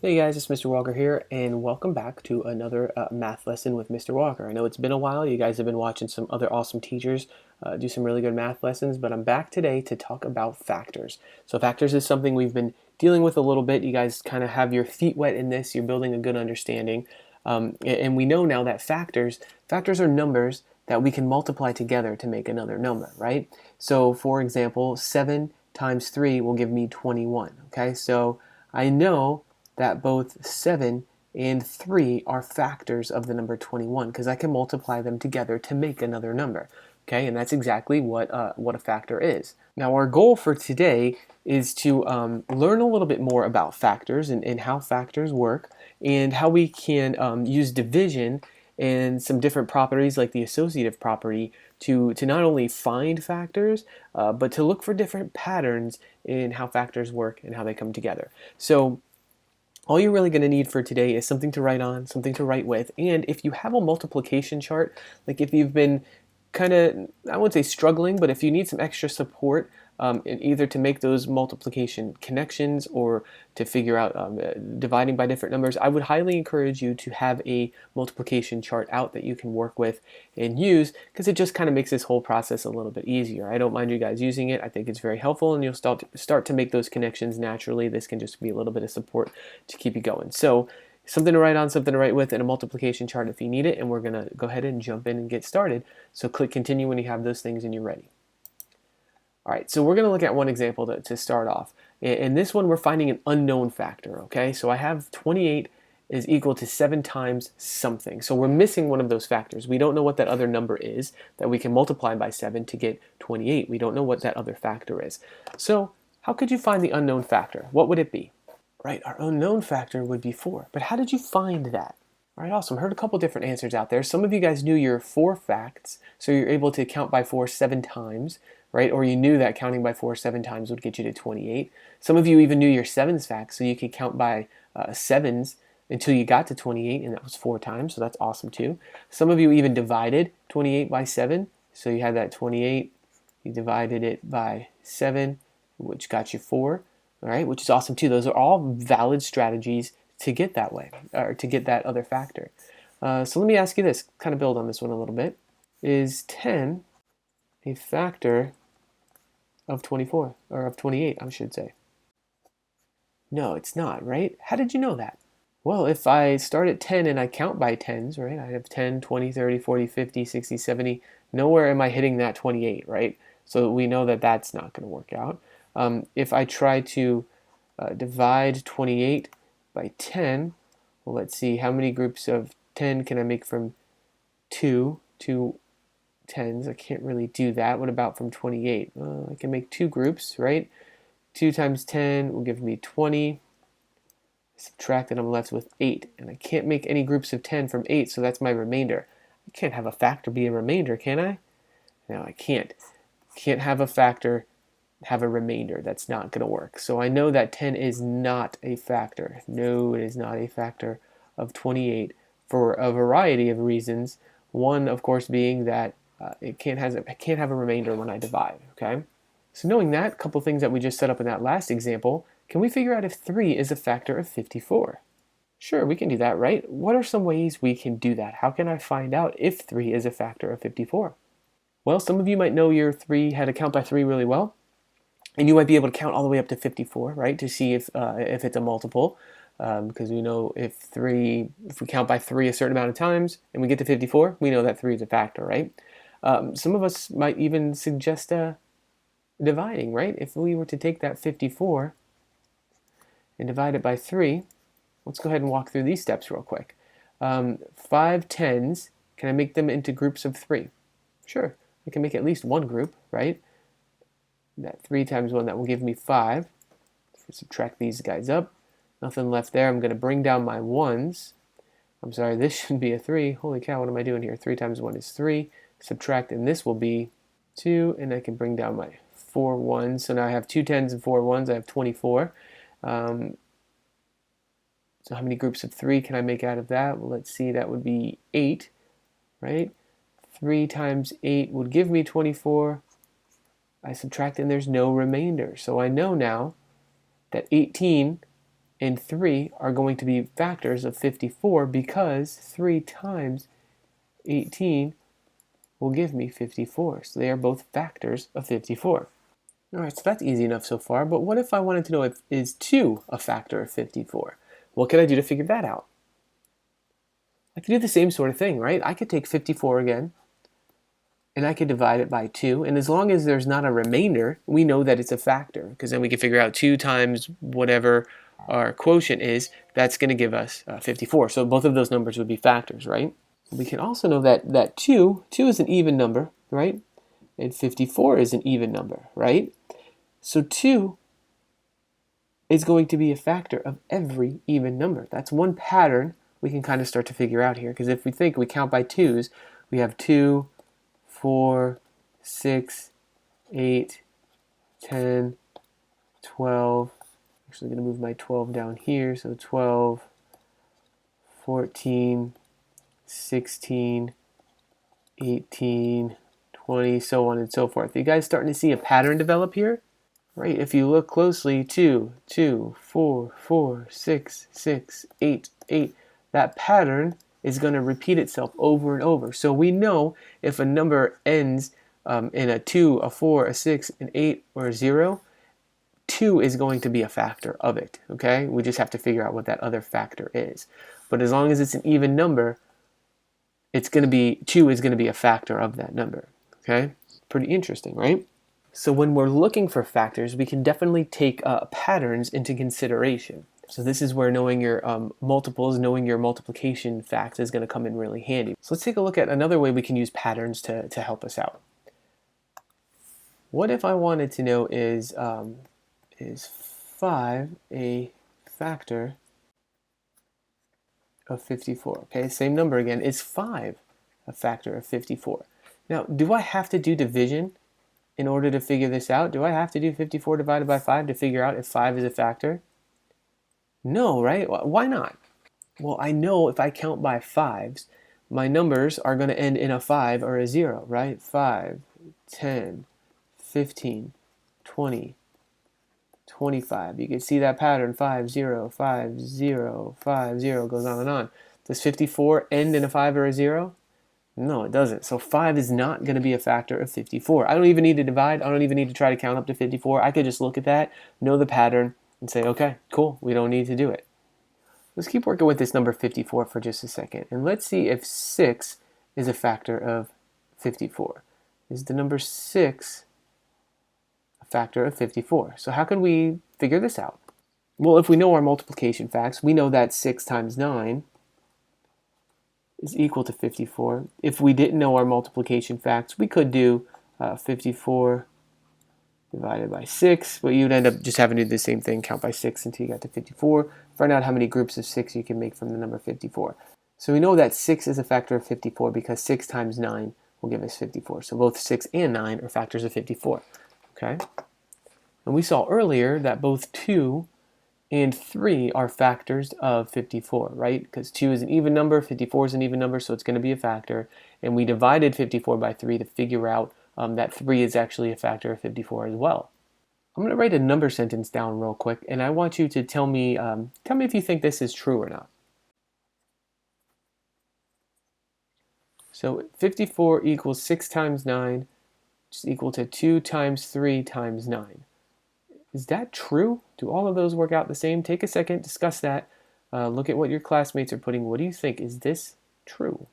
Hey guys, it's Mr. Walker here, and welcome back to another math lesson with Mr. Walker. I know it's been a while. You guys have been watching some other awesome teachers do some really good math lessons, but I'm back today to talk about factors. So factors is something we've been dealing with a little bit. You guys kind of have your feet wet in this. You're building a good understanding. And we know now that factors are numbers that we can multiply together to make another number, right? So for example, 7 times 3 will give me 21, okay? So I know that both 7 and 3 are factors of the number 21 because I can multiply them together to make another number. Okay, and that's exactly what a factor is. Now our goal for today is to learn a little bit more about factors and how factors work and how we can use division and some different properties like the associative property to not only find factors but to look for different patterns in how factors work and how they come together. So all you're really going to need for today is something to write on, something to write with, and if you have a multiplication chart, like if you've been kind of, I wouldn't say struggling, but if you need some extra support in either to make those multiplication connections or to figure out dividing by different numbers, I would highly encourage you to have a multiplication chart out that you can work with and use because it just kind of makes this whole process a little bit easier. I don't mind you guys using it. I think it's very helpful and you'll start to make those connections naturally. This can just be a little bit of support to keep you going. So something to write on, something to write with, and a multiplication chart if you need it, and we're going to go ahead and jump in and get started. So click continue when you have those things and you're ready. All right, so we're going to look at one example to start off. In this one, we're finding an unknown factor, okay? So I have 28 is equal to 7 times something. So we're missing one of those factors. We don't know what that other number is that we can multiply by 7 to get 28. We don't know what that other factor is. So how could you find the unknown factor? What would it be? Right, our unknown factor would be 4. But how did you find that? All right, awesome. Heard a couple different answers out there. Some of you guys knew your 4 facts, so you're able to count by 4 7 times, right? Or you knew that counting by 4 7 times would get you to 28. Some of you even knew your 7s facts, so you could count by 7s until you got to 28, and that was 4 times, so that's awesome too. Some of you even divided 28 by 7, so you had that 28, you divided it by 7, which got you 4. All right, which is awesome too. Those are all valid strategies to get that way, or to get that other factor. So let me ask you this, kind of build on this one a little bit. Is 10 a factor of 24, or of 28, I should say? No, it's not, right? How did you know that? Well, if I start at 10 and I count by tens, right? I have 10, 20, 30, 40, 50, 60, 70. Nowhere am I hitting that 28, right? So we know that that's not going to work out. If I try to divide 28 by 10, well, let's see, how many groups of 10 can I make from two tens? I can't really do that. What about from 28? I can make 2 groups, right? 2 times 10 will give me 20. Subtract it, I'm left with 8. And I can't make any groups of 10 from 8, so that's my remainder. I can't have a factor be a remainder, can I? No, I can't. Can't have a factor have a remainder. That's not going to work. So I know that 10 is not a factor. No, it is not a factor of 28 for a variety of reasons. One, of course, being that it can't have a remainder when I divide. Okay. So knowing that, a couple things that we just set up in that last example, can we figure out if 3 is a factor of 54? Sure, we can do that, right? What are some ways we can do that? How can I find out if 3 is a factor of 54? Well, some of you might know your 3 how to count by 3 really well. And you might be able to count all the way up to 54, right, to see if it's a multiple, because we know if we count by 3 a certain amount of times and we get to 54, we know that 3 is a factor, right? Some of us might even suggest dividing, right? If we were to take that 54 and divide it by 3, let's go ahead and walk through these steps real quick. 5 tens, can I make them into groups of 3? Sure, I can make at least one group, right? That 3 times 1, that will give me 5. Subtract these guys up. Nothing left there. I'm going to bring down my 1s. I'm sorry, this should be a 3. Holy cow, what am I doing here? 3 times 1 is 3. Subtract, and this will be 2, and I can bring down my 4 1s. So now I have 2 10s and 4 1s. I have 24. So how many groups of 3 can I make out of that? Well, let's see, that would be 8, right? 3 times 8 would give me 24. I subtract and there's no remainder. So I know now that 18 and 3 are going to be factors of 54 because 3 times 18 will give me 54. So they are both factors of 54. All right, so that's easy enough so far, but what if I wanted to know if is 2 a factor of 54? What could I do to figure that out? I could do the same sort of thing, right? I could take 54 again, and I could divide it by 2, and as long as there's not a remainder, we know that it's a factor, because then we can figure out 2 times whatever our quotient is, that's going to give us 54. So both of those numbers would be factors, right? We can also know that 2 is an even number, right? And 54 is an even number, right? So 2 is going to be a factor of every even number. That's one pattern we can kind of start to figure out here, because if we think we count by 2's, we have 2, 4, 6, 8, 10, 12. Actually going to move my 12 down here, so 12, 14, 16, 18, 20, so on and so forth. Are you guys starting to see a pattern develop here? Right, if you look closely, 2, 2, 4, 4, 6, 6, 8, 8. That pattern is going to repeat itself over and over. So we know if a number ends in a 2, a 4, a 6, an 8, or a 0, 2 is going to be a factor of it, okay? We just have to figure out what that other factor is. But as long as it's an even number, it's going to be 2 is going to be a factor of that number, okay? Pretty interesting, right? So when we're looking for factors, we can definitely take patterns into consideration. So this is where knowing your multiples, knowing your multiplication facts is going to come in really handy. So let's take a look at another way we can use patterns to help us out. What if I wanted to know is 5 a factor of 54? Okay, same number again. Is 5 a factor of 54? Now, do I have to do division in order to figure this out? Do I have to do 54 divided by 5 to figure out if 5 is a factor? No, right? Why not? Well, I know if I count by 5s, my numbers are going to end in a 5 or a 0, right? 5, 10, 15, 20, 25. You can see that pattern, 5, 0, 5, 0, 5, 0, goes on and on. Does 54 end in a 5 or a 0? No, it doesn't. So 5 is not going to be a factor of 54. I don't even need to divide. I don't even need to try to count up to 54. I could just look at that, know the pattern, and say, okay, cool, we don't need to do it. Let's keep working with this number 54 for just a second. And let's see if 6 is a factor of 54. Is the number 6 a factor of 54? So how can we figure this out? Well, if we know our multiplication facts, we know that 6 times 9 is equal to 54. If we didn't know our multiplication facts, we could do 54 divided by 6, but you'd end up just having to do the same thing, count by 6 until you got to 54, find out how many groups of 6 you can make from the number 54. So we know that 6 is a factor of 54 because 6 times 9 will give us 54. So both 6 and 9 are factors of 54. Okay? And we saw earlier that both 2 and 3 are factors of 54, right? Because 2 is an even number, 54 is an even number, so it's going to be a factor. And we divided 54 by 3 to figure out that 3 is actually a factor of 54 as well. I'm going to write a number sentence down real quick, and I want you to tell me if you think this is true or not. So 54 equals 6 times 9, which is equal to 2 times 3 times 9. Is that true? Do all of those work out the same? Take a second, discuss that. Look at what your classmates are putting. What do you think? Is this true?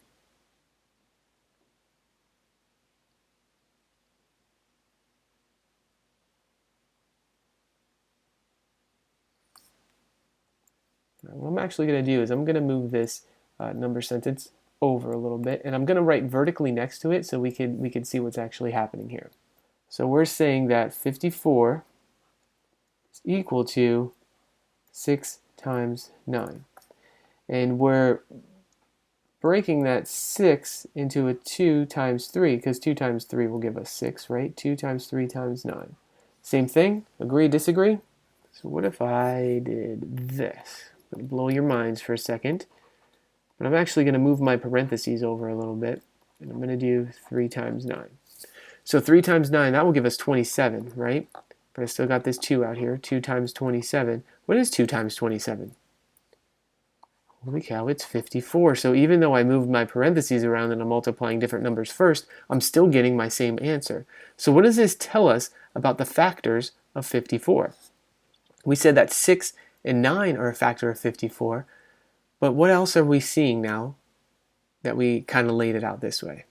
What I'm actually going to do is I'm going to move this number sentence over a little bit, and I'm going to write vertically next to it so we can see what's actually happening here. So we're saying that 54 is equal to 6 times 9. And we're breaking that 6 into a 2 times 3, because 2 times 3 will give us 6, right? 2 times 3 times 9. Same thing? Agree, disagree? So what if I did this? I'm going to blow your minds for a second. But I'm actually going to move my parentheses over a little bit. And I'm going to do 3 times 9. So 3 times 9, that will give us 27, right? but I still got this 2 out here. 2 times 27. What is 2 times 27? Holy cow, it's 54. So even though I moved my parentheses around and I'm multiplying different numbers first, I'm still getting my same answer. So what does this tell us about the factors of 54? We said that 6 and 9 are a factor of 54, but what else are we seeing now that we kind of laid it out this way?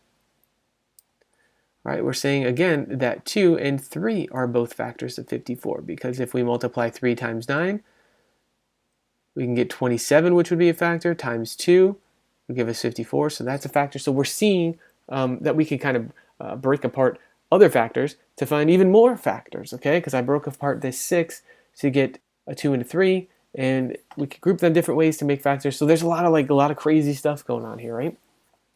All right, we're saying again that 2 and 3 are both factors of 54, because if we multiply 3 times 9, we can get 27, which would be a factor, times 2 would give us 54, so that's a factor. So we're seeing that we can kind of break apart other factors to find even more factors, okay? Because I broke apart this 6 to get a 2 and a 3, and we could group them different ways to make factors. So there's a lot of crazy stuff going on here, right?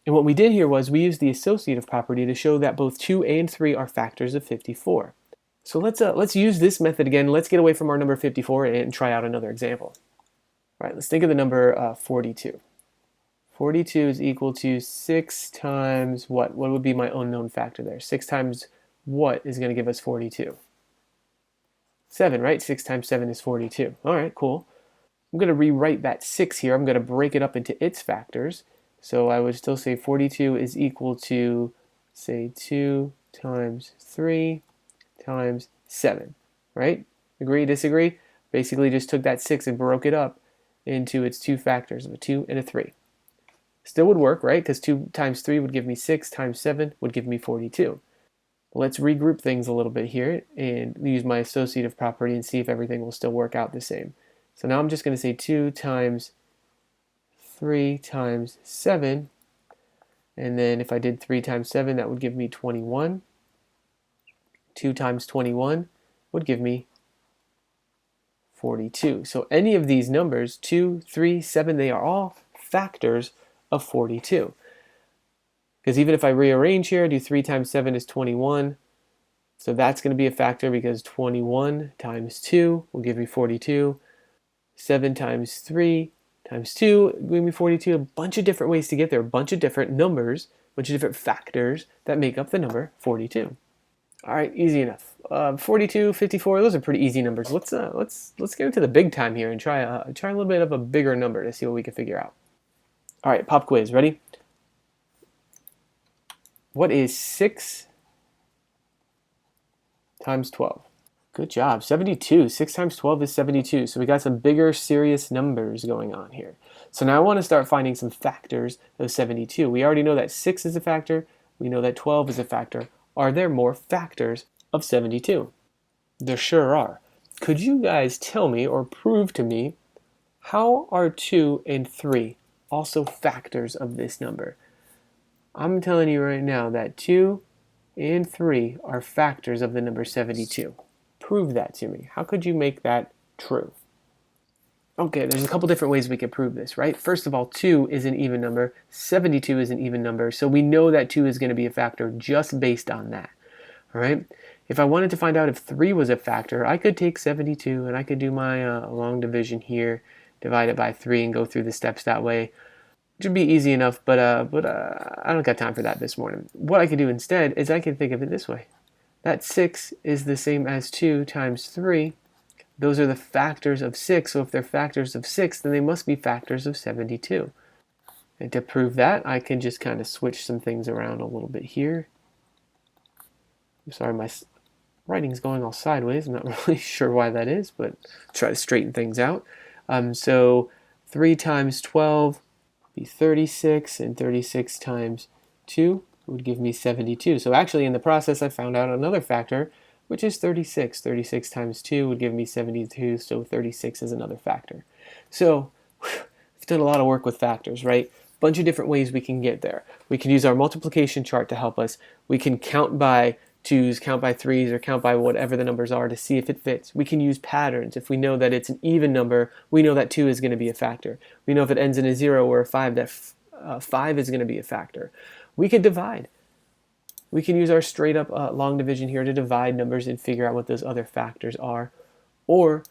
And what we did here was we used the associative property to show that both 2 and 3 are factors of 54. So let's use this method again. Let's get away from our number 54 and try out another example. All right, let's think of the number 42. 42 is equal to 6 times what? What would be my unknown factor there? 6 times what is going to give us 42? 7, right? 6 times 7 is 42. All right, cool. I'm going to rewrite that 6 here. I'm going to break it up into its factors. So I would still say 42 is equal to, say, 2 times 3 times 7, right? Agree, disagree? Basically just took that 6 and broke it up into its two factors of a 2 and a 3. Still would work, right? Because 2 times 3 would give me 6 times 7 would give me 42. Let's regroup things a little bit here and use my associative property and see if everything will still work out the same. So now I'm just going to say 2 times 3 times 7, and then if I did 3 times 7, that would give me 21. 2 times 21 would give me 42. So any of these numbers, 2, 3, 7, they are all factors of 42. Because even if I rearrange here, do 3 times 7 is 21. So that's going to be a factor because 21 times 2 will give me 42. 7 times 3 times 2 will give me 42. A bunch of different ways to get there. A bunch of different numbers, a bunch of different factors that make up the number 42. All right, easy enough. 42, 54, those are pretty easy numbers. Let's get into the big time here and try a little bit of a bigger number to see what we can figure out. All right, pop quiz. Ready? What is 6 times 12? Good job. 72. 6 times 12 is 72. So we got some bigger, serious numbers going on here. So now I want to start finding some factors of 72. We already know that 6 is a factor. We know that 12 is a factor. Are there more factors of 72? There sure are. Could you guys tell me or prove to me how are 2 and 3 also factors of this number? I'm telling you right now that 2 and 3 are factors of the number 72. Prove that to me. How could you make that true? Okay, there's a couple different ways we can prove this, right? First of all, 2 is an even number, 72 is an even number, so we know that 2 is going to be a factor just based on that, all right? If I wanted to find out if 3 was a factor, I could take 72 and I could do my long division here, divide it by 3 and go through the steps that way. It should be easy enough, but I don't got time for that this morning. What I could do instead is I can think of it this way. That 6 is the same as 2 times 3. Those are the factors of 6, so if they're factors of 6, then they must be factors of 72. And to prove that, I can just kind of switch some things around a little bit here. I'm sorry, my writing's going all sideways. I'm not really sure why that is, but try to straighten things out. So 3 times 12 would be 36, and 36 times 2 would give me 72. So actually in the process I found out another factor, which is 36. 36 times 2 would give me 72, so 36 is another factor. So we've done a lot of work with factors, right? Bunch of different ways we can get there. We can use our multiplication chart to help us. We can count by 2s, count by 3s, or count by whatever the numbers are to see if it fits. We can use patterns. If we know that it's an even number, we know that 2 is going to be a factor. We know if it ends in a 0 or a 5, that 5 is going to be a factor. We can divide. We can use our straight up long division here to divide numbers and figure out what those other factors are. Or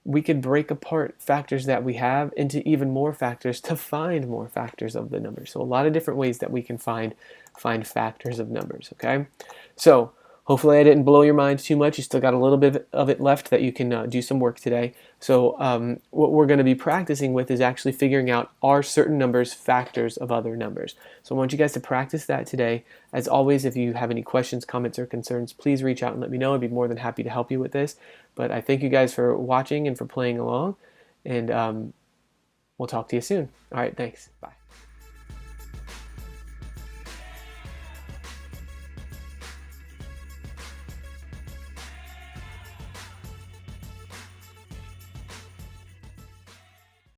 we could break apart factors that we have into even more factors to find more factors of the number. So a lot of different ways that we can find factors of numbers, okay? So hopefully I didn't blow your mind too much. You still got a little bit of it left that you can do some work today. So what we're going to be practicing with is actually figuring out, are certain numbers factors of other numbers? So I want you guys to practice that today. As always, if you have any questions, comments, or concerns, please reach out and let me know. I'd be more than happy to help you with this. But I thank you guys for watching and for playing along, and we'll talk to you soon. All right, thanks. Bye.